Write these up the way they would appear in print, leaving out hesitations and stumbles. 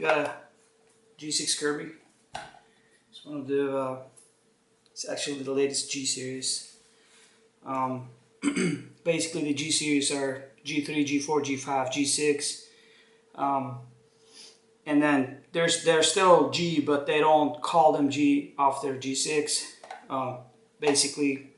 we got a G6 Kirby. It's one of the, it's actually the latest G series. Basically the G series are G3, G4, G5, G6. And then they're still G, but they don't call them G after G6. Basically,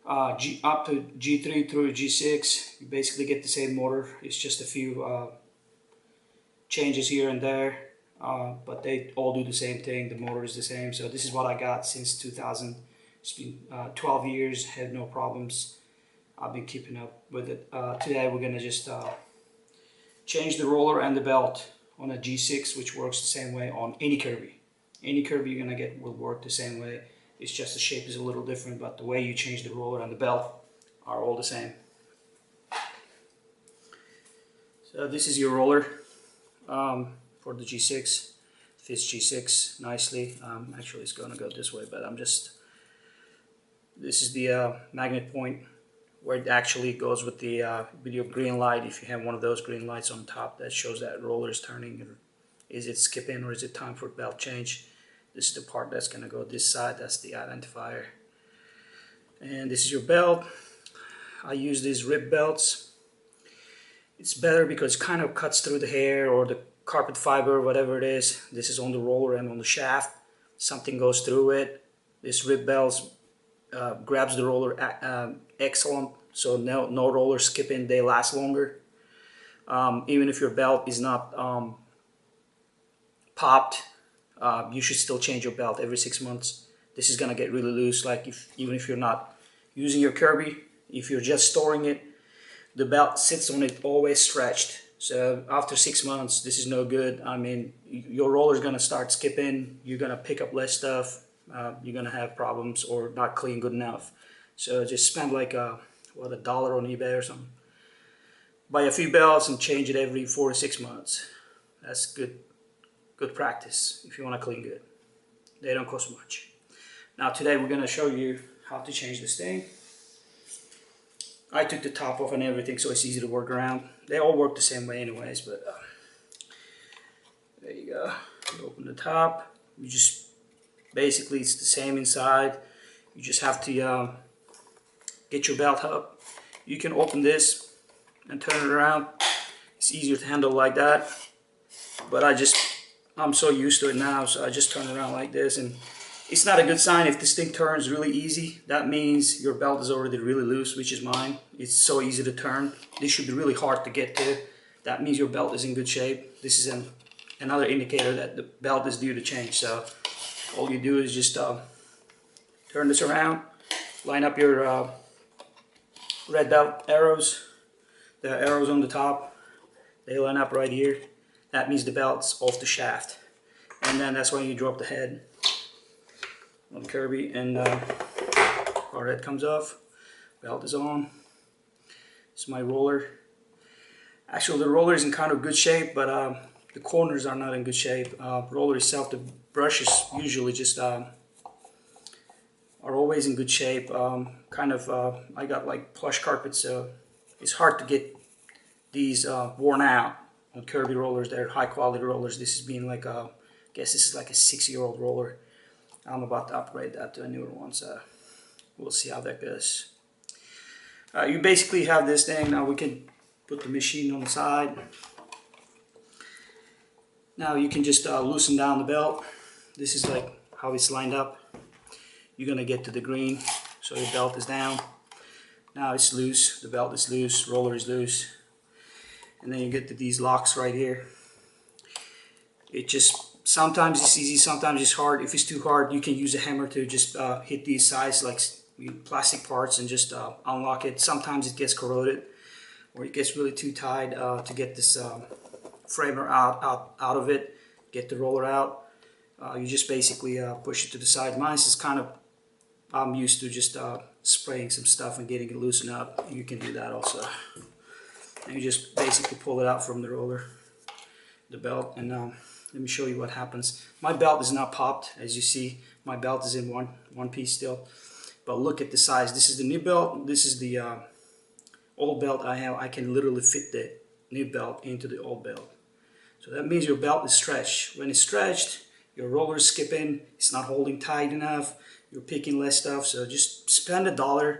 up to G3 through G6, you basically get the same motor. It's just a few changes here and there, but they all do the same thing. The motor is the same. So this is what I got since 2000. It's been 12 years, had no problems. I've been keeping up with it. Today we're gonna just change the roller and the belt on a G6, which works the same way on any Kirby. Any Kirby you're gonna get will work the same way. It's just the shape is a little different, but the way you change the roller and the belt are all the same. So this is your roller for the G6. Fits G6 nicely. Actually, it's gonna go this way, but this is the magnet point where it actually goes with your green light. If you have one of those green lights on top that shows that roller is turning, or is it skipping, or is it time for belt change? This is the part that's going to go this side. That's the identifier. And this is your belt. I use these rib belts. It's better because it kind of cuts through the hair or the carpet fiber, whatever it is. This is on the roller and on the shaft. Something goes through it. This rib belt grabs the roller excellent, so no roller skipping. They last longer. Even if your belt is not popped, you should still change your belt every 6 months. This is gonna get really loose. Like even if you're not using your Kirby, if you're just storing it, the belt sits on it always stretched. So after 6 months, this is no good. I mean, your roller's gonna start skipping. You're gonna pick up less stuff. You're gonna have problems or not clean good enough. So just spend like $1 on eBay or something. Buy a few belts and change it every 4 to 6 months. That's good practice if you want to clean good. They don't cost much. Now today we're gonna show you how to change this thing. I took the top off and everything, so it's easy to work around. They all work the same way anyways, but there you go. You open the top. You just basically it's the same inside. You just have to get your belt up. You can open this and turn it around. It's easier to handle like that, but I'm so used to it now, so I just turn it around like this. And it's not a good sign if this thing turns really easy. That means your belt is already really loose, which is mine. It's so easy to turn. This should be really hard to get to. That means your belt is in good shape. This is another indicator that the belt is due to change. So all you do is just turn this around, line up your red belt arrows. The arrows on the top, they line up right here. That means the belt's off the shaft. And then that's when you drop the head on Kirby, and our head comes off. Belt is on. It's my roller. Actually, the roller is in kind of good shape, but the corners are not in good shape. Roller itself, the brushes usually just are always in good shape. I got like plush carpets, so it's hard to get these worn out on Kirby rollers. They're high quality rollers. This is being like I guess this is like a 6-year-old roller. I'm about to upgrade that to a newer one, so we'll see how that goes. You basically have this thing. Now we can put the machine on the side. Now you can just loosen down the belt. This is like how it's lined up. You're gonna get to the green, so your belt is down. Now it's loose, the belt is loose, roller is loose. And then you get to these locks right here. It just, sometimes it's easy, sometimes it's hard. If it's too hard, you can use a hammer to just hit these sides like plastic parts and just unlock it. Sometimes it gets corroded or it gets really too tight to get this framer out of it, get the roller out. You just basically push it to the side. Mine is kind of, I'm used to just spraying some stuff and getting it loosened up. You can do that also. And you just basically pull it out from the roller, the belt, and let me show you what happens. My belt is not popped, as you see. My belt is in one piece still. But look at the size. This is the new belt. This is the old belt I have. I can literally fit the new belt into the old belt. So that means your belt is stretched. When it's stretched, your roller is skipping, it's not holding tight enough, you're picking less stuff. So just spend $1,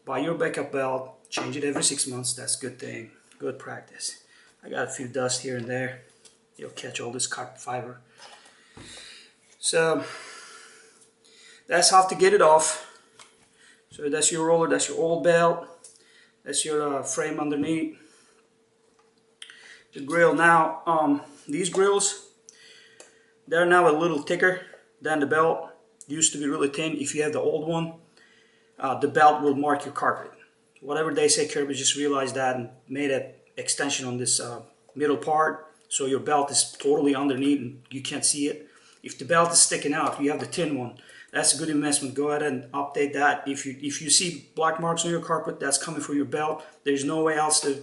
buy your backup belt, change it every 6 months. That's a good thing, good practice. I got a few dust here and there. You'll catch all this carbon fiber. So that's how to get it off. So that's your roller, that's your old belt, that's your frame underneath. The grill now, these grills, they're now a little thicker than the belt. Used to be really thin. If you have the old one, the belt will mark your carpet. Whatever they say, Kirby just realized that and made an extension on this middle part, so your belt is totally underneath and you can't see it. If the belt is sticking out, you have the thin one. That's a good investment. Go ahead and update that. If you see black marks on your carpet, that's coming from your belt. There's no way else to,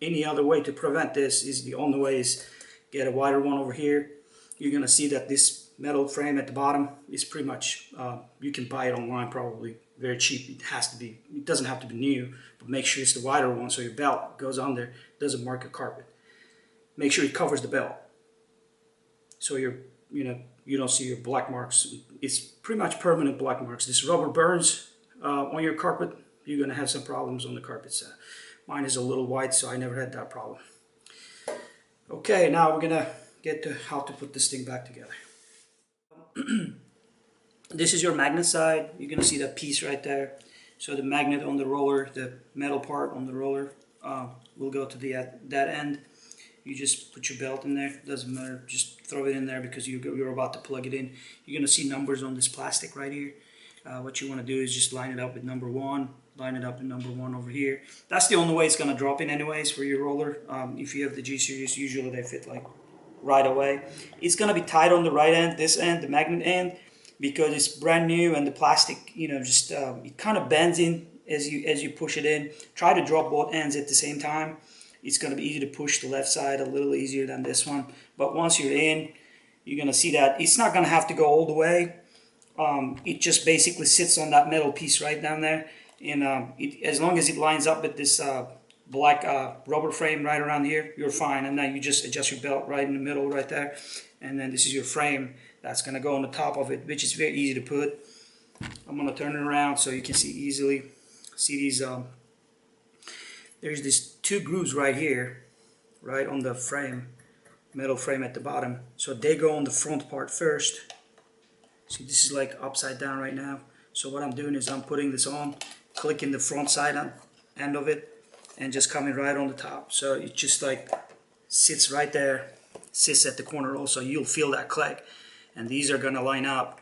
any other way to prevent this. Is the only way is get a wider one over here. You're gonna see that this metal frame at the bottom is pretty much, you can buy it online probably very cheap. It doesn't have to be new, but make sure it's the wider one so your belt goes under, doesn't mark your carpet. Make sure it covers the belt, so you don't see your black marks. It's pretty much permanent black marks. This rubber burns on your carpet, you're gonna have some problems on the carpets. Mine is a little white, so I never had that problem. Okay, now we're gonna get to how to put this thing back together. This is your magnet side. You're gonna see that piece right there. So the magnet on the roller, the metal part on the roller, will go to that end. You just put your belt in there. Doesn't matter. Just throw it in there because you're about to plug it in. You're gonna see numbers on this plastic right here. What you want to do is just line it up with number 1. Line it up with number 1 over here. That's the only way it's gonna drop in anyways for your roller. If you have the G series, usually they fit like right away. It's gonna be tight on the right end, this end, the magnet end, because it's brand new and the plastic, just it kind of bends in as you push it in. Try to drop both ends at the same time. It's going to be easy to push the left side, a little easier than this one. But once you're in, you're going to see that it's not going to have to go all the way. It just basically sits on that metal piece right down there. And as long as it lines up with this black rubber frame right around here, you're fine. And then you just adjust your belt right in the middle right there. And then this is your frame that's going to go on the top of it, which is very easy to put. I'm going to turn it around so you can see easily. See these, there's these 2 grooves right here, right on the frame, metal frame at the bottom. So they go on the front part first. See, this is like upside down right now. So what I'm doing is I'm putting this on, clicking the front side on end of it, and just coming right on the top. So it just like sits right there, sits at the corner also. You'll feel that click. And these are gonna line up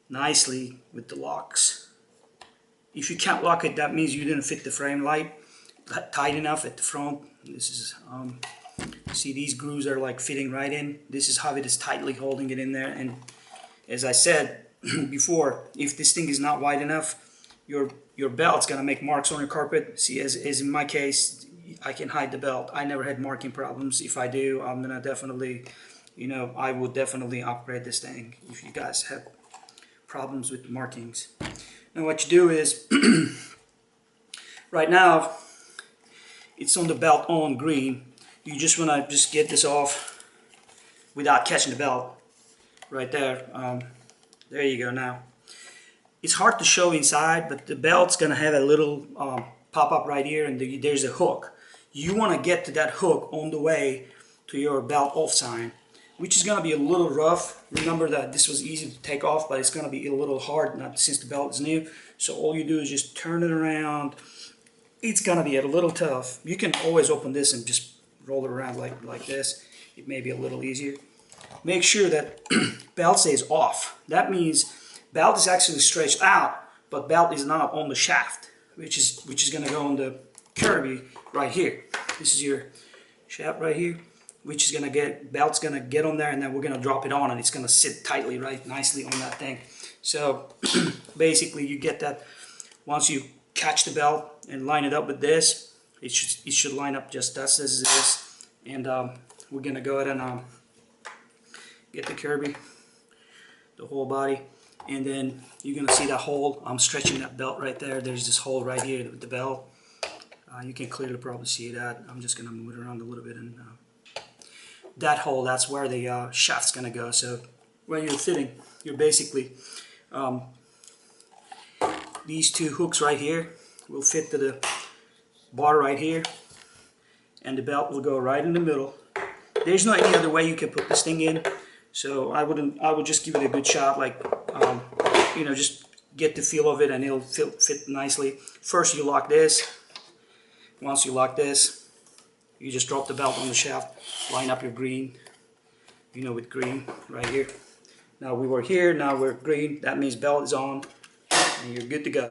nicely with the locks. If you can't lock it, that means you didn't fit the frame tight enough at the front. This is, see, these grooves are like fitting right in. This is how it is tightly holding it in there. And as I said before, if this thing is not wide enough, your belt's gonna make marks on your carpet. See, as in my case, I can hide the belt. I never had marking problems. If I do, I'm gonna definitely, I would definitely upgrade this thing if you guys have problems with markings. And what you do is, right now, it's on the belt on green. You just want to just get this off without catching the belt. Right there. There you go now. It's hard to show inside, but the belt's going to have a little pop-up right here, and there's a hook. You want to get to that hook on the way to your belt off sign, which is going to be a little rough. Remember that this was easy to take off, but it's going to be a little hard since the belt is new. So all you do is just turn it around. It's going to be a little tough. You can always open this and just roll it around like this. It may be a little easier. Make sure that belt stays off. That means belt is actually stretched out, but belt is not on the shaft, which is going to go on the Kirby right here. This is your shaft right here, which is going to belt's going to get on there, and then we're going to drop it on, and it's going to sit tightly, right, nicely on that thing. So basically you get that once you catch the belt and line it up with this, it should line up just as it is. And we're going to go ahead and get the Kirby, the whole body, and then you're going to see that hole. I'm stretching that belt right there. There's this hole right here with the belt. You can clearly probably see that. I'm just going to move it around a little bit and that hole, that's where the shaft's gonna go. So when you're fitting, you're basically these two hooks right here will fit to the bar right here, and the belt will go right in the middle. There's not any other way you can put this thing in, so I would just give it a good shot, like you know, just get the feel of it, and it'll fit nicely. First you lock this. Once you lock this, you just drop the belt on the shaft, line up your green, you know, with green right here. Now we were here, now we're green, that means belt is on, and you're good to go.